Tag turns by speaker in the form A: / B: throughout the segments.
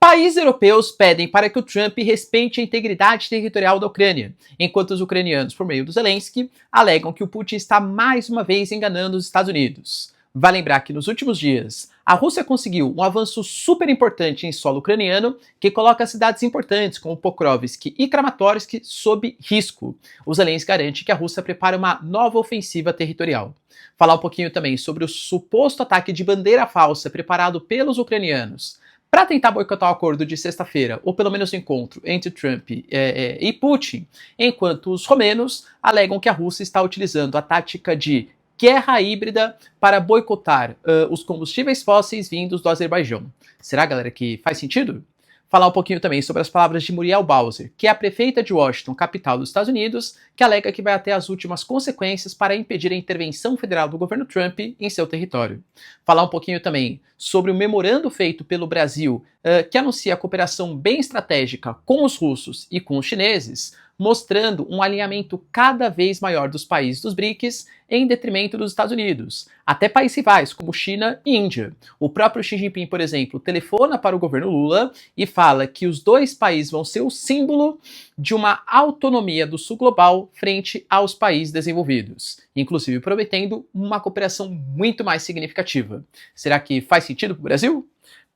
A: Países europeus pedem para que o Trump respeite a integridade territorial da Ucrânia, enquanto os ucranianos, por meio do Zelensky, alegam que o Putin está mais uma vez enganando os Estados Unidos. Vale lembrar que nos últimos dias, a Rússia conseguiu um avanço super importante em solo ucraniano que coloca cidades importantes como Pokrovsk e Kramatorsk sob risco. O Zelensky garante que a Rússia prepara uma nova ofensiva territorial. Falar um pouquinho também sobre o suposto ataque de bandeira falsa preparado pelos ucranianos para tentar boicotar o acordo de sexta-feira, ou pelo menos o encontro entre Trump e Putin, enquanto os romenos alegam que a Rússia está utilizando a tática de guerra híbrida para boicotar os combustíveis fósseis vindos do Azerbaijão. Será, galera, que faz sentido? Falar um pouquinho também sobre as palavras de Muriel Bowser, que é a prefeita de Washington, capital dos Estados Unidos, que alega que vai até as últimas consequências para impedir a intervenção federal do governo Trump em seu território. Falar um pouquinho também sobre o memorando feito pelo Brasil, que anuncia a cooperação bem estratégica com os russos e com os chineses, mostrando um alinhamento cada vez maior dos países dos BRICS em detrimento dos Estados Unidos, até países rivais como China e Índia. O próprio Xi Jinping, por exemplo, telefona para o governo Lula e fala que os dois países vão ser o símbolo de uma autonomia do sul global frente aos países desenvolvidos, inclusive prometendo uma cooperação muito mais significativa. Será que faz sentido para o Brasil?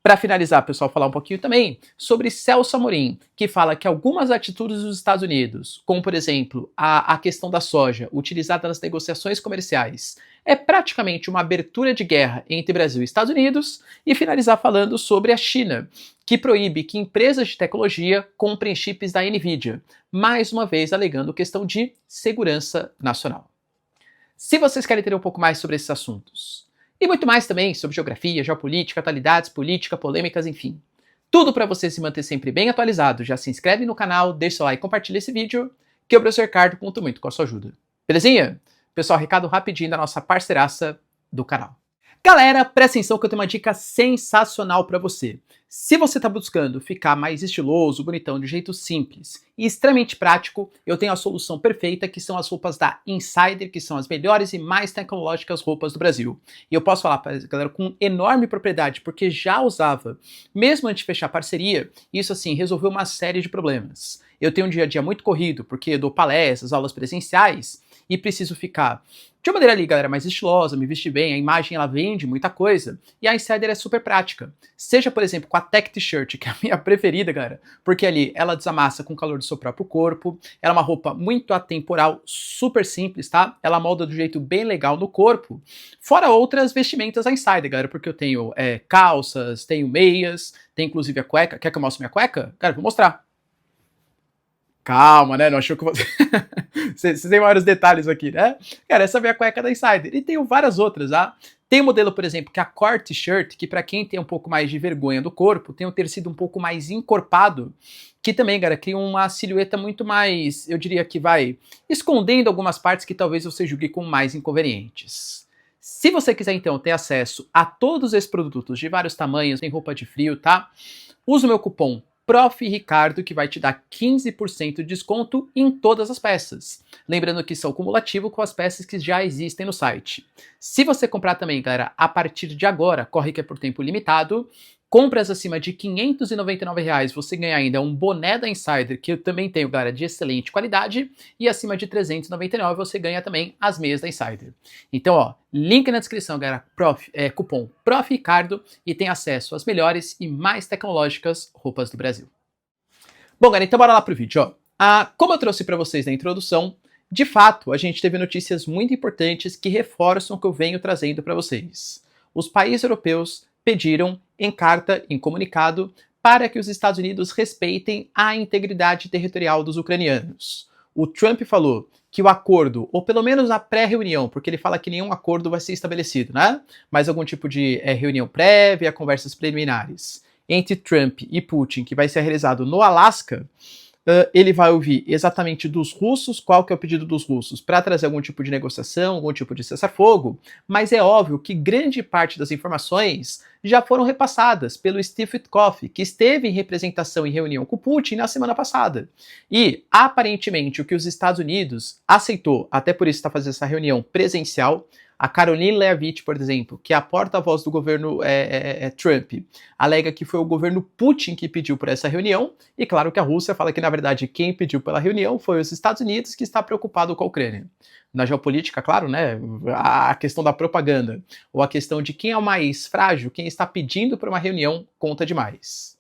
A: Para finalizar, pessoal, falar um pouquinho também sobre Celso Amorim, que fala que algumas atitudes dos Estados Unidos, como por exemplo a questão da soja utilizada nas negociações comerciais, é praticamente uma abertura de guerra entre Brasil e Estados Unidos, e finalizar falando sobre a China, que proíbe que empresas de tecnologia comprem chips da Nvidia, mais uma vez alegando questão de segurança nacional. Se vocês querem ter um pouco mais sobre esses assuntos, e muito mais também sobre geografia, geopolítica, atualidades, política, polêmicas, enfim. Tudo para você se manter sempre bem atualizado. Já se inscreve no canal, deixa seu like e compartilha esse vídeo, que eu, professor Ricardo, conto muito com a sua ajuda. Belezinha? Pessoal, recado rapidinho da nossa parceiraça do canal. Galera, presta atenção que eu tenho uma dica sensacional para você. Se você está buscando ficar mais estiloso, bonitão, de jeito simples e extremamente prático, eu tenho a solução perfeita, que são as roupas da Insider, que são as melhores e mais tecnológicas roupas do Brasil. E eu posso falar para a galera com enorme propriedade, porque já usava, mesmo antes de fechar parceria, isso assim, resolveu uma série de problemas. Eu tenho um dia a dia muito corrido, porque eu dou palestras, aulas presenciais, e preciso ficar de uma maneira ali, galera, mais estilosa, me vestir bem, a imagem ela vende muita coisa, e a Insider é super prática. Seja, por exemplo, com a Tech T-shirt, que é a minha preferida, galera, porque ali ela desamassa com o calor do seu próprio corpo, ela é uma roupa muito atemporal, super simples, tá? Ela molda do jeito bem legal no corpo, fora outras vestimentas da Insider, galera, porque eu tenho calças, tenho meias, tenho inclusive a cueca. Quer que eu mostre minha cueca? Cara, vou mostrar. Calma, né? Não achou que você... Vocês têm vários detalhes aqui, né? Cara, essa é a minha cueca da Insider. E tenho várias outras, tá? Tem um modelo, por exemplo, que é a Core T-shirt, que para quem tem um pouco mais de vergonha do corpo, tem um tecido um pouco mais encorpado, que também, cara, cria uma silhueta muito mais, eu diria que vai escondendo algumas partes que talvez você julgue com mais inconvenientes. Se você quiser, então, ter acesso a todos esses produtos de vários tamanhos, tem roupa de frio, tá? Usa o meu cupom Prof. Ricardo, que vai te dar 15% de desconto em todas as peças. Lembrando que são cumulativo com as peças que já existem no site. Se você comprar também, galera, a partir de agora, corre que é por tempo limitado, compras acima de R$ 599, você ganha ainda um boné da Insider, que eu também tenho, galera, de excelente qualidade, e acima de R$ 399 você ganha também as meias da Insider. Então, ó, link na descrição, galera, cupom Prof. Ricardo, e tem acesso às melhores e mais tecnológicas roupas do Brasil. Bom, galera, então bora lá pro vídeo, ó. Como eu trouxe para vocês na introdução, de fato, a gente teve notícias muito importantes que reforçam o que eu venho trazendo para vocês. Os países europeus pediram em carta, em comunicado, para que os Estados Unidos respeitem a integridade territorial dos ucranianos. O Trump falou que o acordo, ou pelo menos a pré-reunião, porque ele fala que nenhum acordo vai ser estabelecido, né? Mas algum tipo de reunião prévia, conversas preliminares entre Trump e Putin, que vai ser realizado no Alasca, ele vai ouvir exatamente dos russos qual que é o pedido dos russos para trazer algum tipo de negociação, algum tipo de cessar-fogo, mas é óbvio que grande parte das informações já foram repassadas pelo Steve Witkoff, que esteve em representação em reunião com Putin na semana passada. E, aparentemente, o que os Estados Unidos aceitou, até por isso está fazendo essa reunião presencial, A Caroline Leavitt, por exemplo, que é a porta-voz do governo Trump, alega que foi o governo Putin que pediu por essa reunião, e claro que a Rússia fala que, na verdade, quem pediu pela reunião foi os Estados Unidos, que está preocupado com a Ucrânia. Na geopolítica, claro, né, a questão da propaganda, ou a questão de quem é o mais frágil, quem está pedindo para uma reunião, conta demais.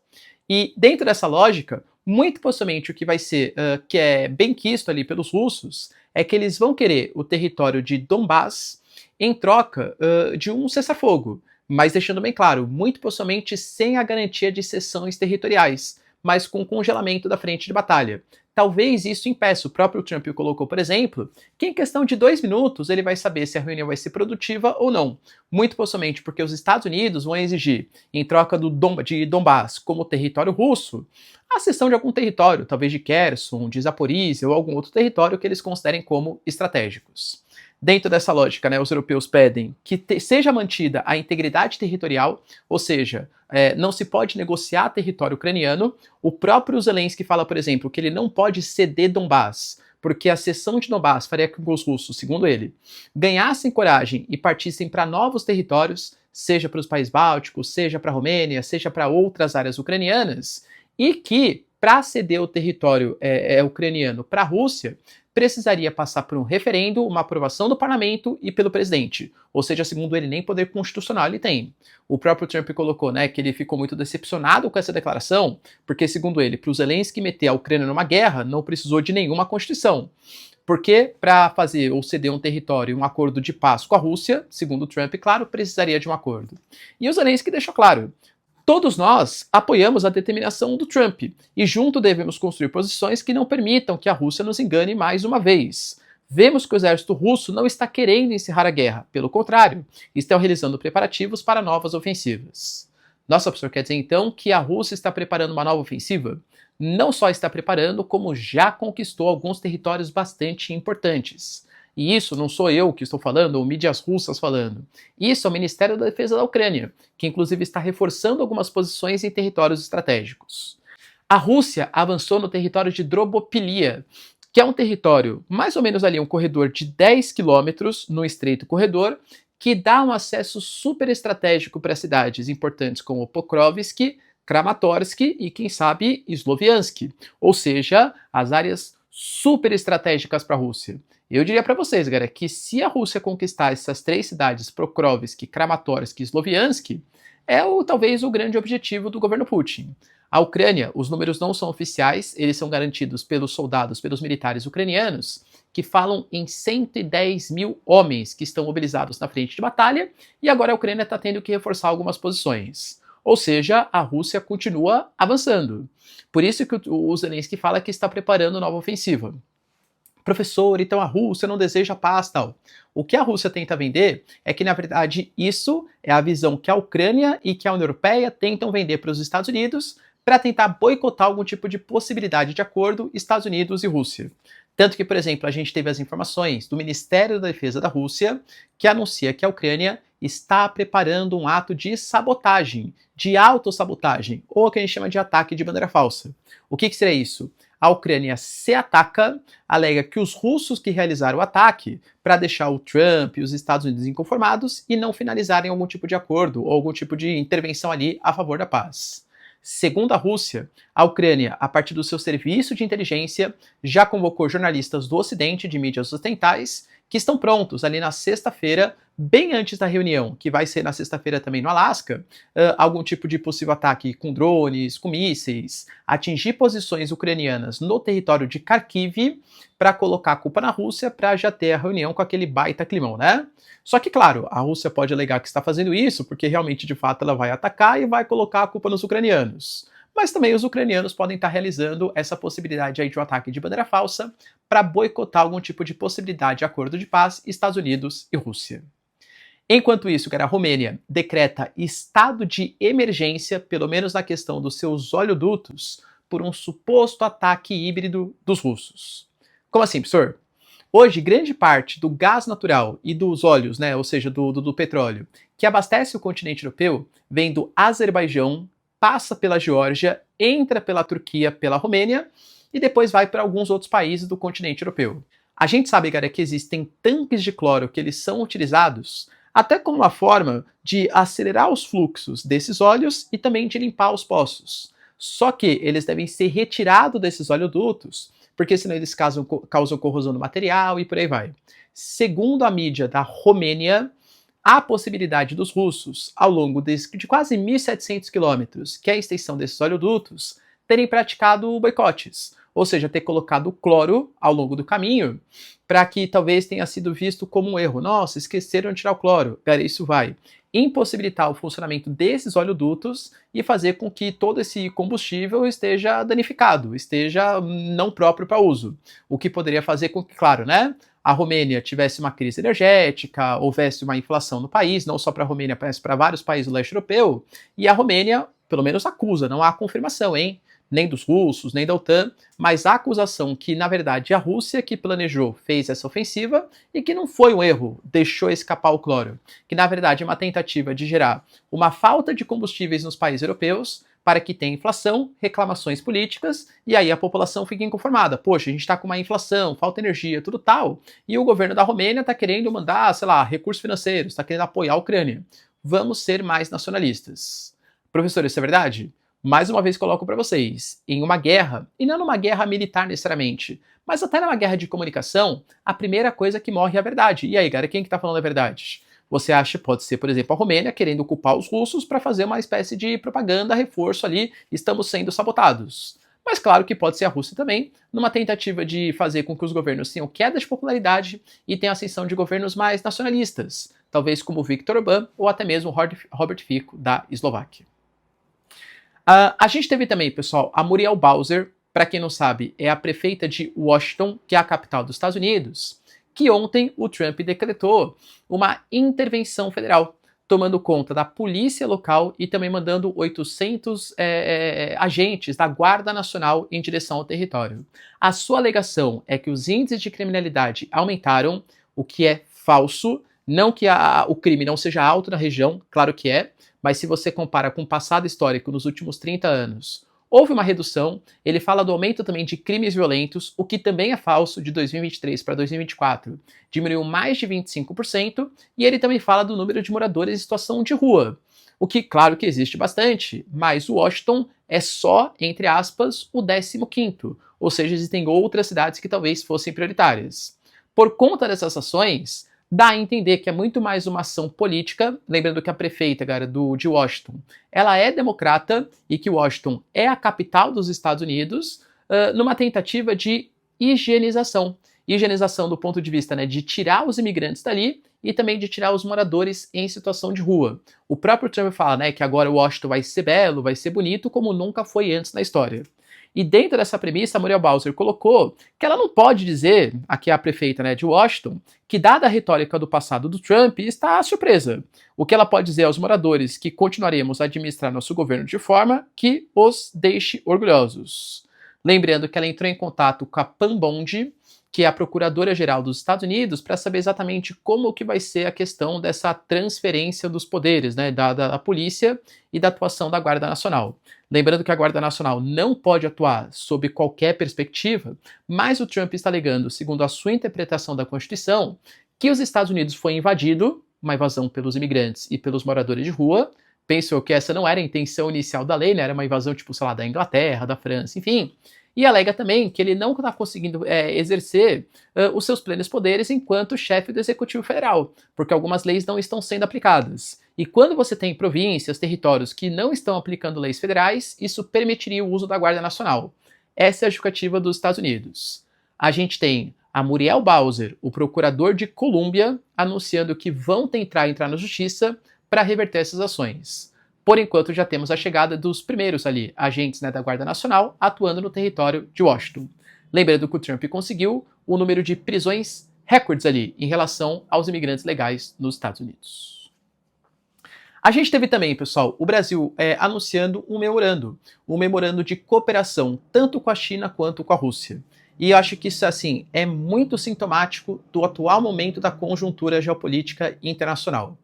A: E dentro dessa lógica, muito possivelmente o que vai ser, que é bem quisto ali pelos russos, é que eles vão querer o território de Donbás em troca de um cessar-fogo, mas deixando bem claro, muito possivelmente sem a garantia de cessões territoriais, mas com congelamento da frente de batalha. Talvez isso impeça. O próprio Trump colocou, por exemplo, que em questão de 2 minutos ele vai saber se a reunião vai ser produtiva ou não. Muito possivelmente porque os Estados Unidos vão exigir, em troca de Donbás como território russo, a cessão de algum território, talvez de Kherson, de Zaporizhia ou algum outro território que eles considerem como estratégicos. Dentro dessa lógica, né, os europeus pedem que seja mantida a integridade territorial, ou seja, não se pode negociar território ucraniano. O próprio Zelensky fala, por exemplo, que ele não pode ceder Donbás, porque a cessão de Donbás faria com que os russos, segundo ele, ganhassem coragem e partissem para novos territórios, seja para os países bálticos, seja para a Romênia, seja para outras áreas ucranianas, e que, para ceder o território ucraniano para a Rússia, precisaria passar por um referendo, uma aprovação do parlamento e pelo presidente. Ou seja, segundo ele, nem poder constitucional ele tem. O próprio Trump colocou, né, que ele ficou muito decepcionado com essa declaração, porque, segundo ele, para o Zelensky meter a Ucrânia numa guerra, não precisou de nenhuma constituição. Porque para fazer ou ceder um território e um acordo de paz com a Rússia, segundo Trump, claro, precisaria de um acordo. E o Zelensky deixou claro: todos nós apoiamos a determinação do Trump e junto devemos construir posições que não permitam que a Rússia nos engane mais uma vez. Vemos que o exército russo não está querendo encerrar a guerra, pelo contrário, estão realizando preparativos para novas ofensivas. Nossa, professor, quer dizer então que a Rússia está preparando uma nova ofensiva? Não só está preparando, como já conquistou alguns territórios bastante importantes. E isso não sou eu que estou falando, ou mídias russas falando. Isso é o Ministério da Defesa da Ucrânia, que inclusive está reforçando algumas posições em territórios estratégicos. A Rússia avançou no território de Drobopilia, que é um território, mais ou menos ali, um corredor de 10 quilômetros no estreito corredor, que dá um acesso super estratégico para cidades importantes como Pokrovsk, Kramatorsk e, quem sabe, Sloviansk, ou seja, as áreas super estratégicas para a Rússia. Eu diria para vocês, galera, que se a Rússia conquistar essas 3 cidades, Pokrovsk, Kramatorsk e Sloviansk, talvez o grande objetivo do governo Putin. A Ucrânia, os números não são oficiais, eles são garantidos pelos soldados, pelos militares ucranianos, que falam em 110 mil homens que estão mobilizados na frente de batalha, e agora a Ucrânia está tendo que reforçar algumas posições. Ou seja, a Rússia continua avançando. Por isso que o Zelensky fala que está preparando nova ofensiva. Professor, então a Rússia não deseja paz, tal. O que a Rússia tenta vender é que, na verdade, isso é a visão que a Ucrânia e que a União Europeia tentam vender para os Estados Unidos para tentar boicotar algum tipo de possibilidade de acordo Estados Unidos e Rússia. Tanto que, por exemplo, a gente teve as informações do Ministério da Defesa da Rússia que anuncia que a Ucrânia está preparando um ato de sabotagem, de autossabotagem, ou o que a gente chama de ataque de bandeira falsa. O que seria isso? A Ucrânia se ataca, alega que os russos que realizaram o ataque para deixar o Trump e os Estados Unidos inconformados e não finalizarem algum tipo de acordo ou algum tipo de intervenção ali a favor da paz. Segundo a Rússia, a Ucrânia, a partir do seu serviço de inteligência, já convocou jornalistas do Ocidente de mídias ocidentais que estão prontos ali na sexta-feira, bem antes da reunião, que vai ser na sexta-feira também no Alasca, algum tipo de possível ataque com drones, com mísseis, atingir posições ucranianas no território de Kharkiv para colocar a culpa na Rússia para já ter a reunião com aquele baita climão, né? Só que, claro, a Rússia pode alegar que está fazendo isso porque realmente, de fato, ela vai atacar e vai colocar a culpa nos ucranianos. Mas também os ucranianos podem estar realizando essa possibilidade aí de um ataque de bandeira falsa para boicotar algum tipo de possibilidade de acordo de paz Estados Unidos e Rússia. Enquanto isso, a Romênia decreta estado de emergência, pelo menos na questão dos seus oleodutos, por um suposto ataque híbrido dos russos. Como assim, professor? Hoje, grande parte do gás natural e dos óleos, né, ou seja, do petróleo, que abastece o continente europeu, vem do Azerbaijão, passa pela Geórgia, entra pela Turquia, pela Romênia e depois vai para alguns outros países do continente europeu. A gente sabe, cara, que existem tanques de cloro que eles são utilizados até como uma forma de acelerar os fluxos desses óleos e também de limpar os poços. Só que eles devem ser retirados desses oleodutos, porque senão eles causam corrosão do material e por aí vai. Segundo a mídia da Romênia, há possibilidade dos russos, ao longo de quase 1.700 quilômetros, que é a extensão desses oleodutos, terem praticado boicotes, ou seja, ter colocado cloro ao longo do caminho, para que talvez tenha sido visto como um erro. Nossa, esqueceram de tirar o cloro. Pera, isso vai impossibilitar o funcionamento desses oleodutos e fazer com que todo esse combustível esteja danificado, esteja não próprio para uso. O que poderia fazer com que, claro, né, a Romênia tivesse uma crise energética, houvesse uma inflação no país, não só para a Romênia, mas para vários países do leste europeu, e a Romênia, pelo menos acusa, não há confirmação, hein? Nem dos russos, nem da OTAN, mas a acusação que, na verdade, a Rússia que planejou, fez essa ofensiva e que não foi um erro, deixou escapar o cloro, que, na verdade, é uma tentativa de gerar uma falta de combustíveis nos países europeus para que tenha inflação, reclamações políticas e aí a população fique inconformada. Poxa, a gente está com uma inflação, falta energia, tudo tal, e o governo da Romênia está querendo mandar, sei lá, recursos financeiros, está querendo apoiar a Ucrânia. Vamos ser mais nacionalistas. Professor, isso é verdade? Mais uma vez coloco para vocês, em uma guerra, e não numa guerra militar necessariamente, mas até numa guerra de comunicação, a primeira coisa que morre é a verdade. E aí, cara, quem que tá falando a verdade? Você acha que pode ser, por exemplo, a Romênia querendo culpar os russos para fazer uma espécie de propaganda, reforço ali, estamos sendo sabotados. Mas claro que pode ser a Rússia também, numa tentativa de fazer com que os governos tenham queda de popularidade e tenham ascensão de governos mais nacionalistas, talvez como Viktor Orbán ou até mesmo Robert Fico, da Eslováquia. A gente teve também, pessoal, a Muriel Bowser, para quem não sabe, é a prefeita de Washington, que é a capital dos Estados Unidos, que ontem o Trump decretou uma intervenção federal, tomando conta da polícia local e também mandando 800 agentes da Guarda Nacional em direção ao território. A sua alegação é que os índices de criminalidade aumentaram, o que é falso, não que o crime não seja alto na região, claro que é, mas se você compara com o passado histórico nos últimos 30 anos, houve uma redução. Ele fala do aumento também de crimes violentos, o que também é falso, de 2023 para 2024. Diminuiu mais de 25%, e ele também fala do número de moradores em situação de rua, o que, claro que existe bastante, mas o Washington é só, entre aspas, o 15º, ou seja, existem outras cidades que talvez fossem prioritárias. Por conta dessas ações, dá a entender que é muito mais uma ação política, lembrando que a prefeita, cara, de Washington, ela é democrata e que Washington é a capital dos Estados Unidos, numa tentativa de higienização. Higienização do ponto de vista, né, de tirar os imigrantes dali e também de tirar os moradores em situação de rua. O próprio Trump fala, né, que agora Washington vai ser belo, vai ser bonito, como nunca foi antes na história. E dentro dessa premissa, a Muriel Bowser colocou que ela não pode dizer, aqui é a prefeita, né, de Washington, que dada a retórica do passado do Trump, está surpresa. O que ela pode dizer aos moradores que continuaremos a administrar nosso governo de forma que os deixe orgulhosos. Lembrando que ela entrou em contato com a Pam Bondi, que é a Procuradora-Geral dos Estados Unidos, para saber exatamente como que vai ser a questão dessa transferência dos poderes, né, da polícia e da atuação da Guarda Nacional. Lembrando que a Guarda Nacional não pode atuar sob qualquer perspectiva, mas o Trump está alegando, segundo a sua interpretação da Constituição, que os Estados Unidos foi invadido, uma invasão pelos imigrantes e pelos moradores de rua. Penso que essa não era a intenção inicial da lei, né, era uma invasão, tipo, sei lá, da Inglaterra, da França, enfim. E alega também que ele não está conseguindo exercer os seus plenos poderes enquanto chefe do Executivo Federal, porque algumas leis não estão sendo aplicadas. E quando você tem províncias, territórios que não estão aplicando leis federais, isso permitiria o uso da Guarda Nacional. Essa é a justificativa dos Estados Unidos. A gente tem a Muriel Bowser, o procurador de Colômbia, anunciando que vão tentar entrar na justiça para reverter essas ações. Por enquanto, já temos a chegada dos primeiros ali, agentes, né, da Guarda Nacional, atuando no território de Washington. Lembrando que o Trump conseguiu o número de prisões recordes ali em relação aos imigrantes legais nos Estados Unidos. A gente teve também, pessoal, o Brasil anunciando um memorando de cooperação tanto com a China quanto com a Rússia. E eu acho que isso, assim, é muito sintomático do atual momento da conjuntura geopolítica internacional.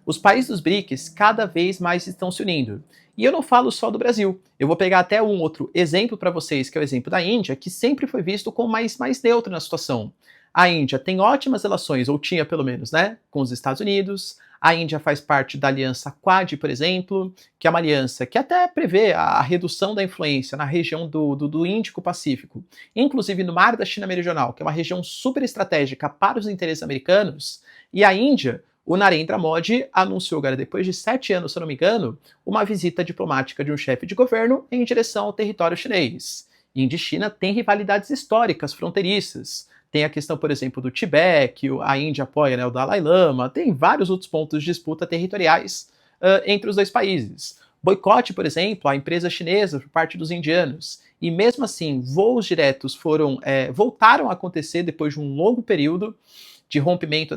A: Os países dos BRICS cada vez mais estão se unindo. E eu não falo só do Brasil. Eu vou pegar até um outro exemplo para vocês, que é o exemplo da Índia, que sempre foi visto como mais neutro na situação. A Índia tem ótimas relações, ou tinha pelo menos, né, com os Estados Unidos. A Índia faz parte da aliança Quad, por exemplo, que é uma aliança que até prevê a redução da influência na região do Índico-Pacífico, inclusive no Mar da China Meridional, que é uma região super estratégica para os interesses americanos. E a Índia, o Narendra Modi anunciou agora, depois de 7 anos, se eu não me engano, uma visita diplomática de um chefe de governo em direção ao território chinês. Índia e China têm rivalidades históricas fronteiriças. Tem a questão, por exemplo, do Tibete, que a Índia apoia, né, o Dalai Lama, tem vários outros pontos de disputa territoriais entre os dois países. Boicote, por exemplo, à empresa chinesa por parte dos indianos. E mesmo assim, voos diretos voltaram a acontecer depois de um longo período de rompimento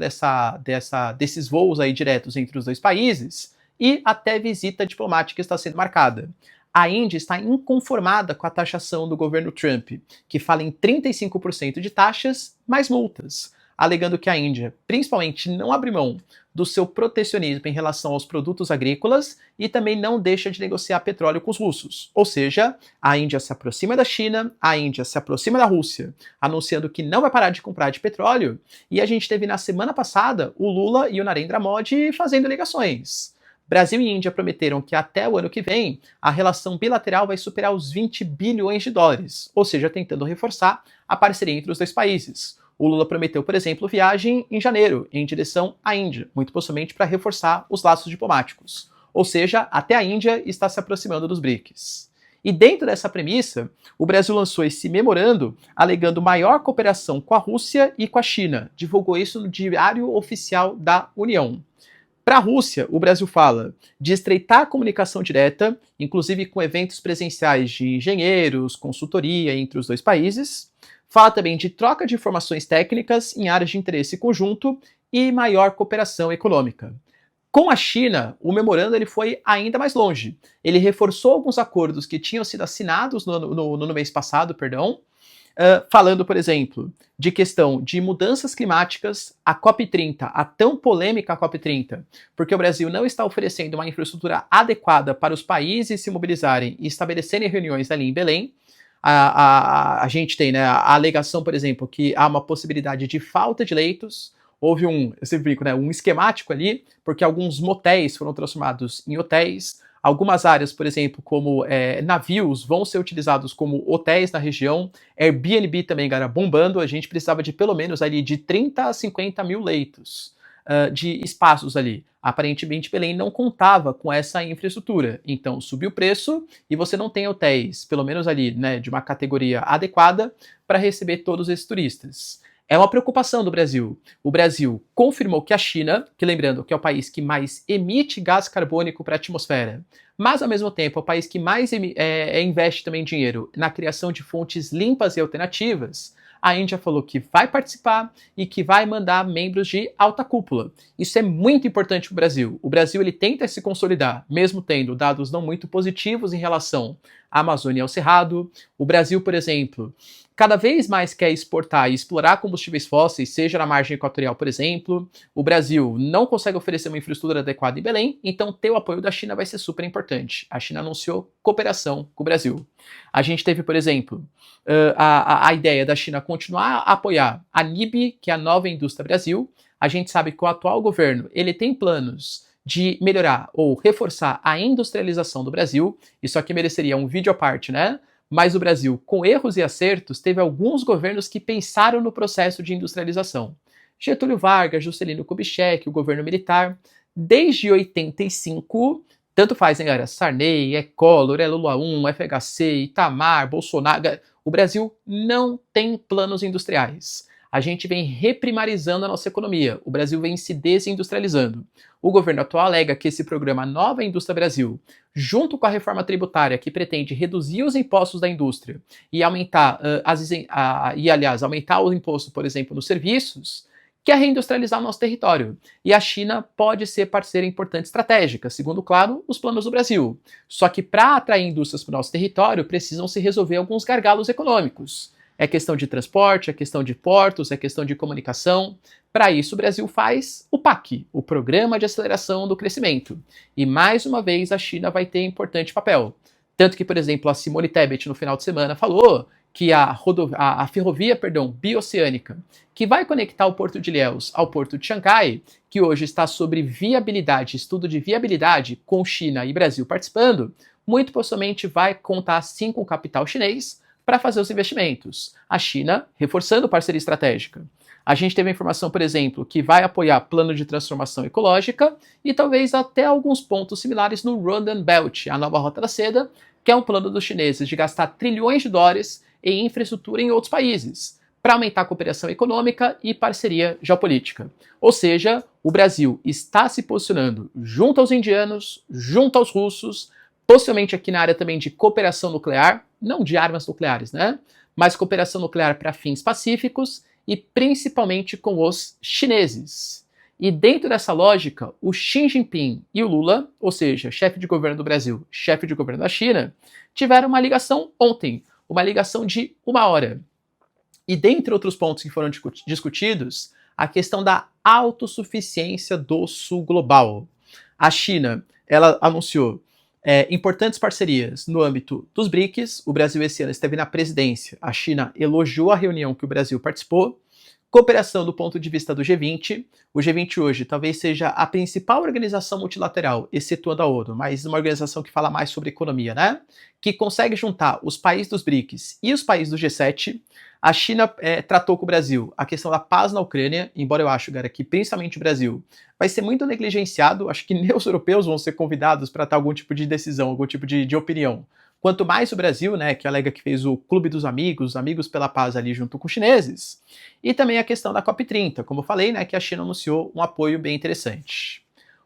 A: desses voos aí diretos entre os dois países, e até visita diplomática está sendo marcada. A Índia está inconformada com a taxação do governo Trump, que fala em 35% de taxas mais multas, alegando que a Índia, principalmente, não abre mão do seu protecionismo em relação aos produtos agrícolas e também não deixa de negociar petróleo com os russos. Ou seja, a Índia se aproxima da China, a Índia se aproxima da Rússia, anunciando que não vai parar de comprar de petróleo, e a gente teve na semana passada o Lula e o Narendra Modi fazendo ligações. Brasil e Índia prometeram que até o ano que vem a relação bilateral vai superar os 20 bilhões de dólares, ou seja, tentando reforçar a parceria entre os dois países. O Lula prometeu, por exemplo, viagem em janeiro em direção à Índia, muito possivelmente para reforçar os laços diplomáticos. Ou seja, até a Índia está se aproximando dos BRICS. E dentro dessa premissa, o Brasil lançou esse memorando alegando maior cooperação com a Rússia e com a China. Divulgou isso no Diário Oficial da União. Para a Rússia, o Brasil fala de estreitar a comunicação direta, inclusive com eventos presenciais de engenheiros, consultoria entre os dois países. Fala também de troca de informações técnicas em áreas de interesse conjunto e maior cooperação econômica. Com a China, o memorando ele foi ainda mais longe. Ele reforçou alguns acordos que tinham sido assinados no mês passado, falando, por exemplo, de questão de mudanças climáticas, a COP30, a tão polêmica COP30, porque o Brasil não está oferecendo uma infraestrutura adequada para os países se mobilizarem e estabelecerem reuniões ali em Belém. A gente tem, né, a alegação, por exemplo, que há uma possibilidade de falta de leitos. Houve eu sempre brinco, né, um esquemático ali, porque alguns motéis foram transformados em hotéis. Algumas áreas, por exemplo, como navios, vão ser utilizados como hotéis na região. Airbnb também, cara, bombando. A gente precisava de pelo menos ali de 30 a 50 mil leitos de espaços ali. Aparentemente, Belém não contava com essa infraestrutura. Então, subiu o preço e você não tem hotéis, pelo menos ali, né, de uma categoria adequada para receber todos esses turistas. É uma preocupação do Brasil. O Brasil confirmou que a China, que lembrando que é o país que mais emite gás carbônico para a atmosfera, mas ao mesmo tempo é o país que mais investe também dinheiro na criação de fontes limpas e alternativas, a Índia falou que vai participar e que vai mandar membros de alta cúpula. Isso é muito importante para o Brasil. O Brasil ele tenta se consolidar, mesmo tendo dados não muito positivos em relação à Amazônia e ao Cerrado. O Brasil, por exemplo, cada vez mais quer exportar e explorar combustíveis fósseis, seja na margem equatorial, por exemplo. O Brasil não consegue oferecer uma infraestrutura adequada em Belém, então ter o apoio da China vai ser super importante. A China anunciou cooperação com o Brasil. A gente teve, por exemplo, a ideia da China continuar a apoiar a NIB, que é a Nova Indústria Brasil. A gente sabe que o atual governo ele tem planos de melhorar ou reforçar a industrialização do Brasil. Isso aqui mereceria um vídeo à parte, né? Mas o Brasil, com erros e acertos, teve alguns governos que pensaram no processo de industrialização. Getúlio Vargas, Juscelino Kubitschek, o governo militar. Desde 85, tanto faz, hein, galera? Sarney, Collor, Lula 1, FHC, Itamar, Bolsonaro. O Brasil não tem planos industriais. A gente vem reprimarizando a nossa economia. O Brasil vem se desindustrializando. O governo atual alega que esse programa Nova Indústria Brasil, junto com a reforma tributária que pretende reduzir os impostos da indústria e aumentar, aumentar o imposto, por exemplo, nos serviços, quer reindustrializar o nosso território. E a China pode ser parceira importante estratégica, segundo, claro, os planos do Brasil. Só que para atrair indústrias para o nosso território, precisam se resolver alguns gargalos econômicos. É questão de transporte, é questão de portos, é questão de comunicação. Para isso, o Brasil faz o PAC, o Programa de Aceleração do Crescimento. E, mais uma vez, a China vai ter importante papel. Tanto que, por exemplo, a Simone Tebet, no final de semana, falou que a ferrovia bioceânica, que vai conectar o Porto de Ilhéus ao Porto de Xangai, que hoje está sobre viabilidade, estudo de viabilidade, com China e Brasil participando, muito possivelmente vai contar sim com o capital chinês para fazer os investimentos. A China reforçando parceria estratégica. A gente teve a informação, por exemplo, que vai apoiar plano de transformação ecológica e talvez até alguns pontos similares no Road and Belt, a nova Rota da Seda, que é um plano dos chineses de gastar trilhões de dólares em infraestrutura em outros países, para aumentar a cooperação econômica e parceria geopolítica. Ou seja, o Brasil está se posicionando junto aos indianos, junto aos russos, possivelmente aqui na área também de cooperação nuclear, não de armas nucleares, né? Mas cooperação nuclear para fins pacíficos e principalmente com os chineses. E dentro dessa lógica, o Xi Jinping e o Lula, ou seja, chefe de governo do Brasil, chefe de governo da China, tiveram uma ligação ontem, uma ligação de 1 hora. E dentre outros pontos que foram discutidos, a questão da autossuficiência do sul global. A China, ela anunciou importantes parcerias no âmbito dos BRICS. O Brasil esse ano esteve na presidência. A China elogiou a reunião que o Brasil participou. Cooperação do ponto de vista do G20. O G20 hoje talvez seja a principal organização multilateral, excetuando a ONU, mas uma organização que fala mais sobre economia, né? Que consegue juntar os países dos BRICS e os países do G7. A China tratou com o Brasil a questão da paz na Ucrânia, embora eu acho, cara, que principalmente o Brasil vai ser muito negligenciado. Acho que nem os europeus vão ser convidados para ter algum tipo de decisão, algum tipo de opinião. Quanto mais o Brasil, né, que alega que fez o Clube dos Amigos, Amigos pela Paz ali junto com os chineses. E também a questão da COP30, como eu falei, né, que a China anunciou um apoio bem interessante.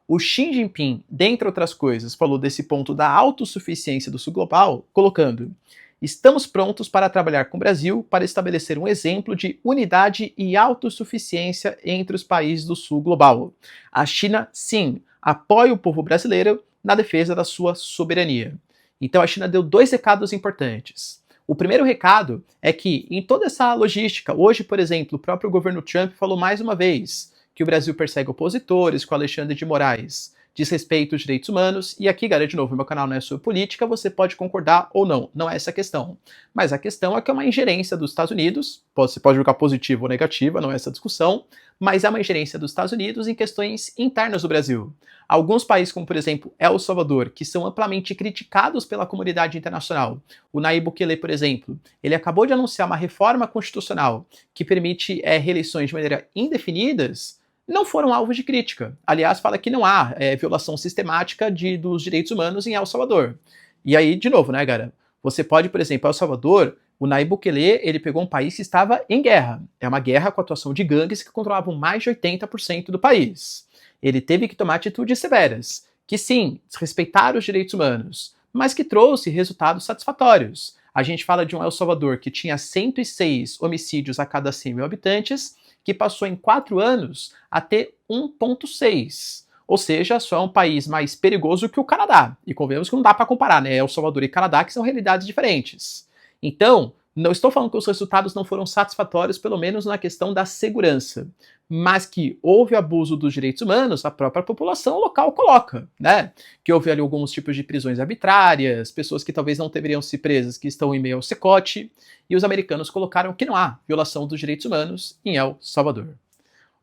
A: O Xi Jinping, dentre outras coisas, falou desse ponto da autossuficiência do sul global, colocando: estamos prontos para trabalhar com o Brasil para estabelecer um exemplo de unidade e autossuficiência entre os países do sul global. A China, sim, apoia o povo brasileiro na defesa da sua soberania. Então a China deu 2 recados importantes. O primeiro recado é que, em toda essa logística, hoje, por exemplo, o próprio governo Trump falou mais uma vez que o Brasil persegue opositores, com Alexandre de Moraes desrespeita os direitos humanos, e aqui, galera, de novo, meu canal não é sobre política, você pode concordar ou não, não é essa a questão. Mas a questão é que é uma ingerência dos Estados Unidos, você pode julgar positiva ou negativa, não é essa a discussão, mas é uma ingerência dos Estados Unidos em questões internas do Brasil. Alguns países, como por exemplo El Salvador, que são amplamente criticados pela comunidade internacional. O Nayib Bukele, por exemplo, ele acabou de anunciar uma reforma constitucional que permite reeleições de maneira indefinidas, não foram alvos de crítica. Aliás, fala que não há violação sistemática dos direitos humanos em El Salvador. E aí, de novo, né, cara? Você pode, por exemplo, El Salvador, o Nayib Bukele, ele pegou um país que estava em guerra. É uma guerra com a atuação de gangues que controlavam mais de 80% do país. Ele teve que tomar atitudes severas, que sim, desrespeitaram os direitos humanos, mas que trouxe resultados satisfatórios. A gente fala de um El Salvador que tinha 106 homicídios a cada 100 mil habitantes, que passou em 4 anos a ter 1,6. Ou seja, só é um país mais perigoso que o Canadá. E convenhamos que não dá para comparar, né? El Salvador e Canadá, que são realidades diferentes. Então, não estou falando que os resultados não foram satisfatórios, pelo menos na questão da segurança, mas que houve abuso dos direitos humanos, a própria população local coloca, né? Que houve ali alguns tipos de prisões arbitrárias, pessoas que talvez não deveriam ser presas, que estão em meio ao secote, e os americanos colocaram que não há violação dos direitos humanos em El Salvador.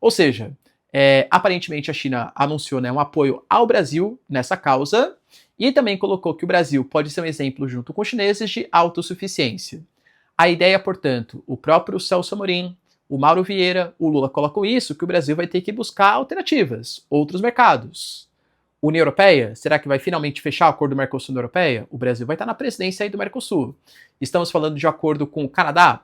A: Ou seja, aparentemente a China anunciou, né, um apoio ao Brasil nessa causa, e também colocou que o Brasil pode ser um exemplo junto com os chineses de autossuficiência. A ideia, portanto, o próprio Celso Amorim, o Mauro Vieira, o Lula colocam isso, que o Brasil vai ter que buscar alternativas, outros mercados. União Europeia, será que vai finalmente fechar o acordo do Mercosul-União Europeia? O Brasil vai estar na presidência aí do Mercosul. Estamos falando de acordo com o Canadá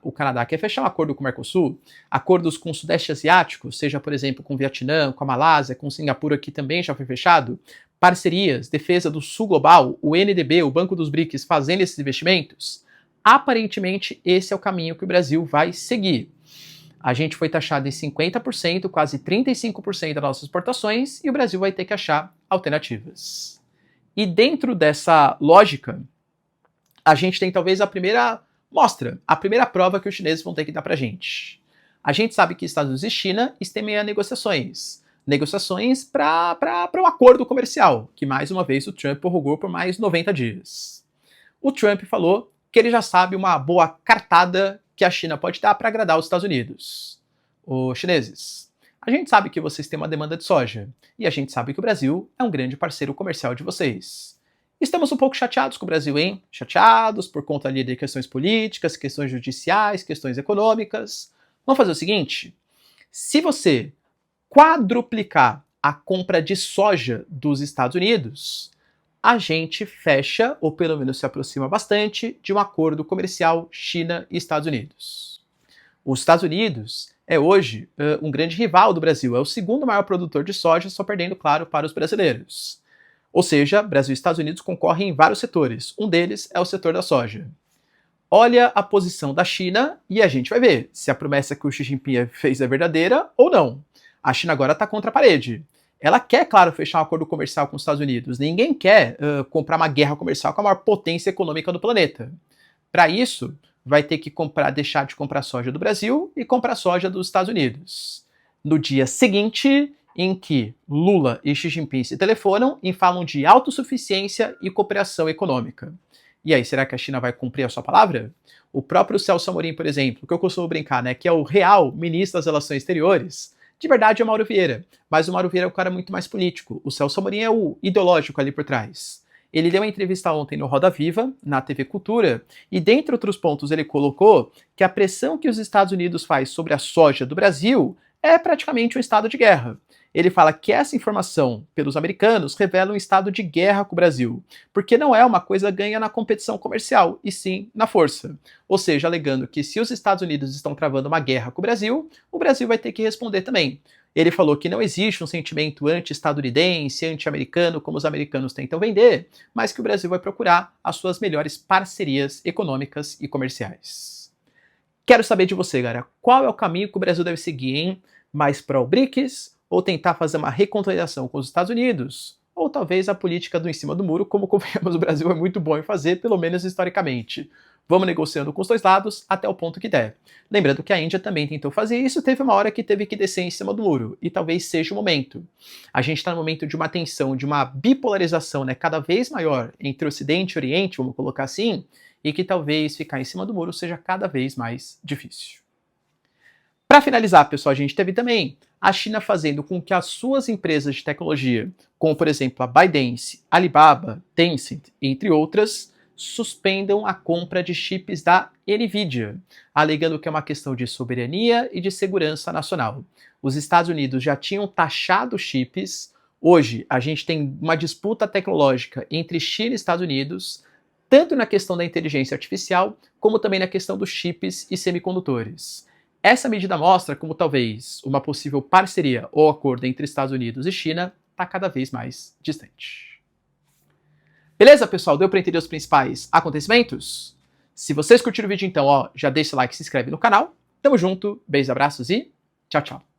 A: quer fechar um acordo com o Mercosul, acordos com o Sudeste Asiático, seja, por exemplo, com o Vietnã, com a Malásia, com Singapura, que também já foi fechado, parcerias, defesa do Sul Global, o NDB, o Banco dos BRICS, fazendo esses investimentos. Aparentemente, esse é o caminho que o Brasil vai seguir. A gente foi taxado em 50%, quase 35% das nossas exportações, e o Brasil vai ter que achar alternativas. E dentro dessa lógica, a gente tem talvez a primeira mostra, a primeira prova que os chineses vão ter que dar pra gente. A gente sabe que Estados Unidos e China estão em negociações. Negociações para um acordo comercial, que mais uma vez o Trump prorrogou por mais 90 dias. o Trump falou que ele já sabe uma boa cartada que a China pode dar para agradar os Estados Unidos. Os chineses, a gente sabe que vocês têm uma demanda de soja, e a gente sabe que o Brasil é um grande parceiro comercial de vocês. Estamos um pouco chateados com o Brasil, hein? Chateados por conta ali de questões políticas, questões judiciais, questões econômicas. Vamos fazer o seguinte: se você quadruplicar a compra de soja dos Estados Unidos, a gente fecha, ou pelo menos se aproxima bastante, de um acordo comercial China e Estados Unidos. Os Estados Unidos é hoje um grande rival do Brasil, é o segundo maior produtor de soja, só perdendo, claro, para os brasileiros. Ou seja, Brasil e Estados Unidos concorrem em vários setores, um deles é o setor da soja. Olha a posição da China e a gente vai ver se a promessa que o Xi Jinping fez é verdadeira ou não. A China agora está contra a parede. Ela quer, claro, fechar um acordo comercial com os Estados Unidos. Ninguém quer comprar uma guerra comercial com a maior potência econômica do planeta. Para isso, vai ter que deixar de comprar soja do Brasil e comprar soja dos Estados Unidos. No dia seguinte, em que Lula e Xi Jinping se telefonam e falam de autossuficiência e cooperação econômica. E aí, será que a China vai cumprir a sua palavra? O próprio Celso Amorim, por exemplo, que eu costumo brincar, né, que é o real ministro das Relações Exteriores, de verdade é o Mauro Vieira, mas o Mauro Vieira é um cara muito mais político. O Celso Amorim é o ideológico ali por trás. Ele deu uma entrevista ontem no Roda Viva, na TV Cultura, e dentre outros pontos ele colocou que a pressão que os Estados Unidos faz sobre a soja do Brasil é praticamente um estado de guerra. Ele fala que essa informação pelos americanos revela um estado de guerra com o Brasil, porque não é uma coisa ganha na competição comercial, e sim na força. Ou seja, alegando que se os Estados Unidos estão travando uma guerra com o Brasil vai ter que responder também. Ele falou que não existe um sentimento anti-estadunidense, anti-americano, como os americanos tentam vender, mas que o Brasil vai procurar as suas melhores parcerias econômicas e comerciais. Quero saber de você, galera, qual é o caminho que o Brasil deve seguir, hein? Mais para o BRICS, ou tentar fazer uma reconciliação com os Estados Unidos, ou talvez a política do em cima do muro, como convenhamos, o Brasil é muito bom em fazer, pelo menos historicamente. Vamos negociando com os dois lados até o ponto que der. Lembrando que a Índia também tentou fazer isso, teve uma hora que teve que descer em cima do muro, e talvez seja o momento. A gente está no momento de uma tensão, de uma bipolarização, né, cada vez maior entre Ocidente e Oriente, vamos colocar assim, e que talvez ficar em cima do muro seja cada vez mais difícil. Para finalizar, pessoal, a gente teve também a China fazendo com que as suas empresas de tecnologia, como por exemplo a ByteDance, Alibaba, Tencent, entre outras, suspendam a compra de chips da Nvidia, alegando que é uma questão de soberania e de segurança nacional. Os Estados Unidos já tinham taxado chips, hoje a gente tem uma disputa tecnológica entre China e Estados Unidos, tanto na questão da inteligência artificial, como também na questão dos chips e semicondutores. Essa medida mostra como talvez uma possível parceria ou acordo entre Estados Unidos e China está cada vez mais distante. Beleza, pessoal? Deu para entender os principais acontecimentos? Se vocês curtiram o vídeo, então, já deixa o like e se inscreve no canal. Tamo junto, beijos, abraços e tchau, tchau.